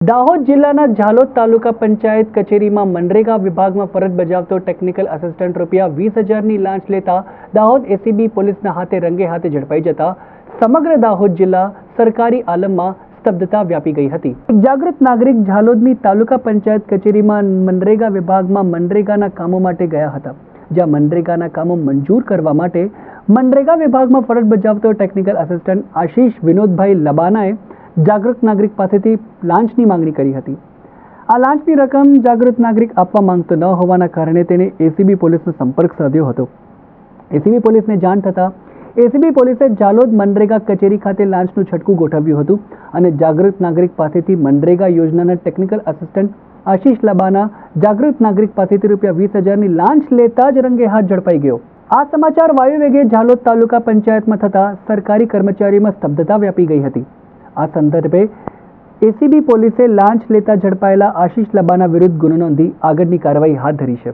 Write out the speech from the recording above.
દાહોદ જિલ્લાના ઝાલોદ તાલુકા પંચાયત કચેરીમાં મનરેગા વિભાગમાં ફરજ બજાવતો ટેકનિકલ આસિસ્ટન્ટ રૂપિયા 20,000ની લાંચ લેતા દાહોદ એસીબી પોલીસના હાથે રંગે હાથે ઝડપાઈ જતા સમગ્ર દાહોદ જિલ્લા સરકારી આલમમાં સ્તબ્ધતા વ્યાપી ગઈ હતી। એક જાગૃત નાગરિક ઝાલોદની તાલુકા પંચાયત કચેરીમાં મનરેગા વિભાગમાં મનરેગાના કામો માટે ગયા હતા, જ્યાં મનરેગાના કામો મંજૂર કરવા માટે મનરેગા વિભાગમાં ફરજ બજાવતો ટેકનિકલ આસિસ્ટન્ટ આશીષ વિનોદભાઈ લબાનાએ જાગૃત નાગરિક પાસેથી લાંચની માંગણી કરી હતી। આ લાંચની રકમ જાગૃત નાગરિક આપવા માંગતો ન હોવાના કારણે તેણે એસીબી પોલીસનો સંપર્ક સાધ્યો હતો। એસીબી પોલીસને જાણ થતાં એસીબી પોલીસે ઝાલોદ મનરેગા કચેરી ખાતે લાંચનું છટકું ગોઠવ્યું હતું અને જાગૃત નાગરિક પાસેથી મનરેગા યોજનાના ટેકનિકલ આસિસ્ટન્ટ આશીષ લબાના જાગૃત નાગરિક પાસેથી રૂપિયા 20,000ની લાંચ લેતા જ રંગે હાથ ઝડપાઈ ગયો। આ સમાચાર વાયુવેગે ઝાલોદ તાલુકા પંચાયતમાં થતા સરકારી કર્મચારીમાં સ્તબ્ધતા વ્યાપી ગઈ હતી। આ સંદર્ભે એસીબી પોલીસે લાંચ લેતા ઝડપાયેલા આશીષ લબાના વિરુદ્ધ ગુનો નોંધી આગળની કાર્યવાહી હાથ ધરી છે।